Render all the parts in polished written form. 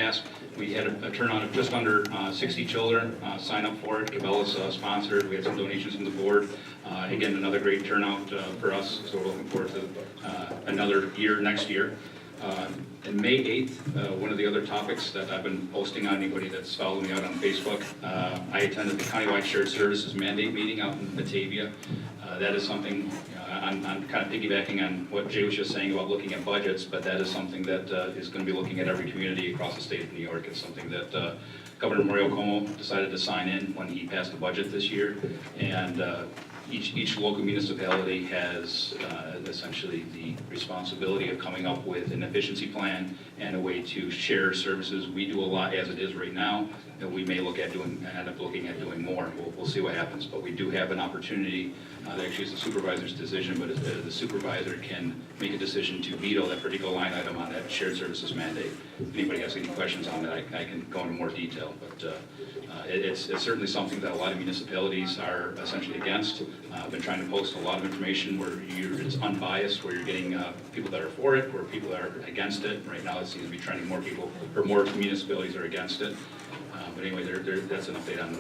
passed. We had a turnout of just under 60 children sign up for it. Cabela's sponsored. We had some donations from the board. Again, another great turnout for us, so we're looking forward to another year next year. And May 8th, one of the other topics that I've been posting on, anybody that's followed me out on Facebook, I attended the Countywide Shared Services Mandate meeting out in Batavia. That is something, I'm kind of piggybacking on what Jay was just saying about looking at budgets, but that is something that is going to be looking at every community across the state of New York. It's something that Governor Mario Cuomo decided to sign in when he passed the budget this year, and each local municipality has essentially the responsibility of coming up with an efficiency plan and a way to share services. We do a lot as it is right now, that we may end up looking at doing more. We'll see what happens, but we do have an opportunity. Actually, it's the supervisor's decision, but the supervisor can make a decision to veto that particular line item on that shared services mandate. If anybody has any questions on that, I can go into more detail, but it's certainly something that a lot of municipalities are essentially against. I've been trying to post a lot of information where it's unbiased, where you're getting people that are for it, or people that are against it. Right now, it seems to be trending more people, or more municipalities are against it. But anyway, that's an update on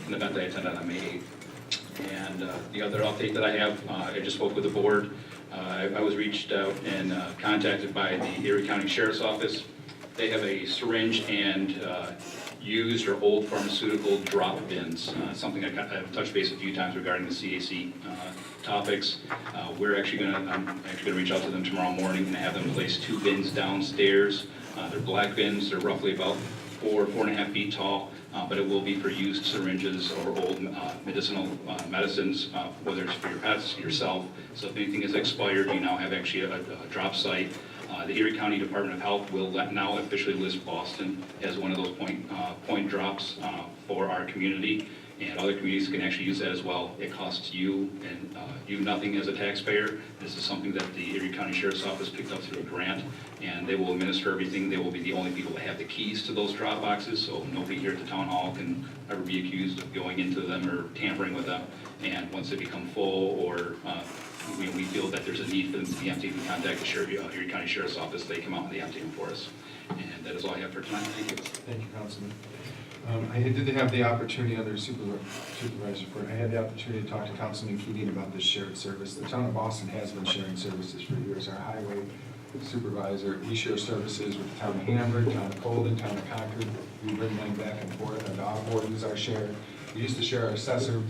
an event that I attended on May 8th. And the other update that I have, I just spoke with the board. I was reached out and contacted by the Erie County Sheriff's Office. They have a syringe and used or old pharmaceutical drop bins, something I've touched base a few times regarding the CAC topics. I'm actually gonna reach out to them tomorrow morning and have them place 2 bins downstairs. They're black bins. They're roughly about 4.5 feet tall, but it will be for used syringes or old medicinal medicines, whether it's for your pets, yourself. So if anything is expired, you now have actually a drop site. The Erie County Department of Health will now officially list Boston as one of those point drops for our community, and other communities can actually use that as well. It costs you and you nothing as a taxpayer. This is something that the Erie County Sheriff's Office picked up through a grant, and they will administer everything. They will be the only people that have the keys to those drop boxes, so nobody here at the town hall can ever be accused of going into them or tampering with them. And once they become full, or we feel that there's a need for them to be emptied, we contact the Erie County Sheriff's Office. They come out and they empty them for us. And that is all I have for tonight. Thank you. Thank you, Councilman. I did have the opportunity under supervisor report. I had the opportunity to talk to Councilman Keating about this shared service. The town of Boston has been sharing services for years. Our highway supervisor, we share services with the town of Hamburg, town of Colden, town of Concord. We bring them back and forth. Our dog board is our share. We used to share our assessor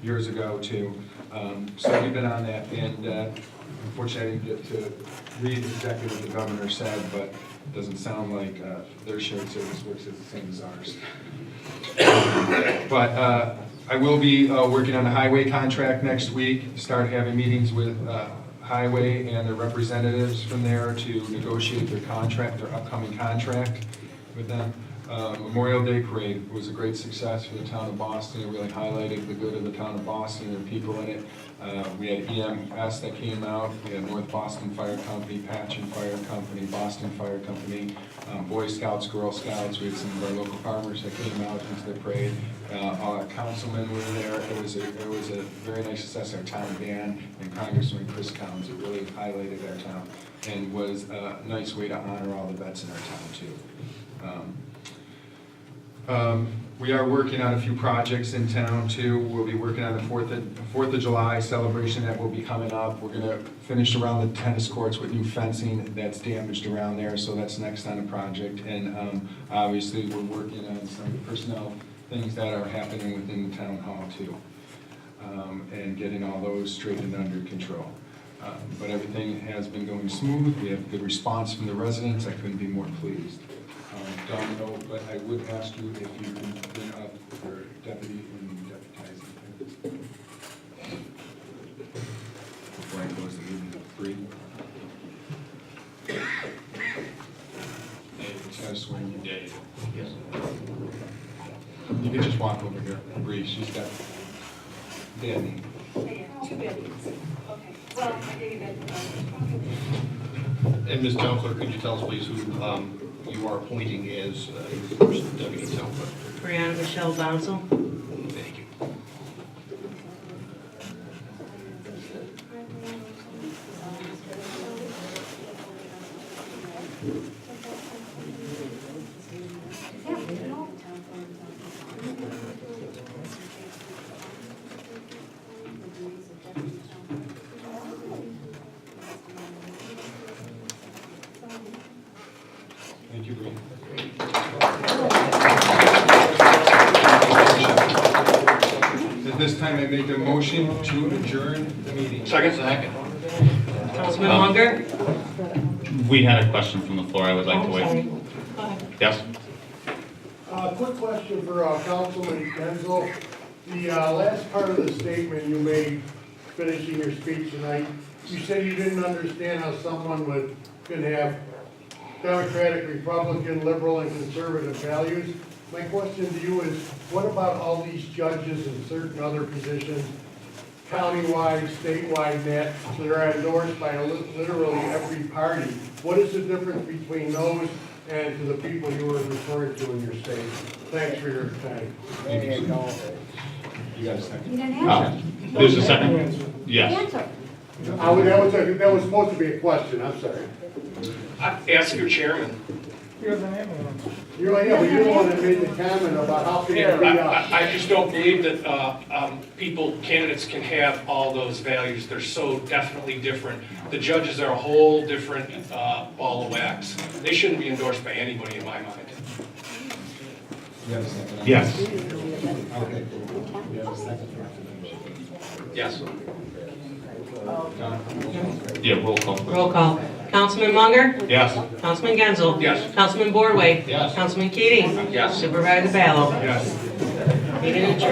years ago too. So we've been on that, and unfortunately I didn't get to read exactly what the governor said, but it doesn't sound like their shared service works as the same as ours. But I will be working on the highway contract next week, start having meetings with highway and their representatives from there to negotiate their contract, their upcoming contract with them. Memorial Day Parade was a great success for the town of Boston. It really highlighted the good of the town of Boston and the people in it. We had EMS that came out. We had North Boston Fire Company, Patchen Fire Company, Boston Fire Company, Boy Scouts, Girl Scouts. We had some of our local farmers that came out into the parade. Councilmen were there. It was a very nice success. Our town band and Congressman Chris Counts. It really highlighted our town and was a nice way to honor all the vets in our town too. We are working on a few projects in town too. We'll be working on the 4th of July celebration that will be coming up. We're gonna finish around the tennis courts with new fencing that's damaged around there, so that's next on the project. And obviously we're working on some personnel things that are happening within the town hall too, and getting all those straightened under control. But everything has been going smooth. We have good response from the residents. I couldn't be more pleased. Don't know, but I would ask you if you can bring up for deputy and deputizing. Before I close the meeting at 3. I swear you did. Yes. You can just walk over here. Bree, she's got Danny. Yeah, 2 bedrooms. Okay. Well, I gave it. And Ms. Town Clerk, could you tell us please who you are appointing as your first deputy town clerk? Brianna Michelle Bouncel. Thank you. Thank you, Bree. At this time, I make a motion to adjourn the meeting. Second. Councilman Munger? We had a question from the floor, I would like to Oh, sorry. wait. Go ahead. Yes? Quick question for Councilman Genzel. The last part of the statement you made, finishing your speech tonight, you said you didn't understand how someone can have Democratic, Republican, liberal, and conservative values. My question to you is, what about all these judges and certain other positions, countywide, statewide, that are endorsed by literally every party? What is the difference between those and to the people you were referring to in your statement? Thanks for your time. You got a second? You didn't answer. There's a second? Yes. Answer. That was supposed to be a question, I'm sorry. Ask your chairman. You're the one that made the comment about how can it be us. I just don't believe that candidates can have all those values. They're so definitely different. The judges are a whole different ball of wax. They shouldn't be endorsed by anybody in my mind. You got a second? Yes. Okay. You have a second? Yes. Yeah, roll call. Roll call. Councilman Munger? Yes. Councilman Genzel? Yes. Councilman Borway? Yes. Councilman Keating? Yes. Supervisor Ballo? Yes. Meeting adjourned.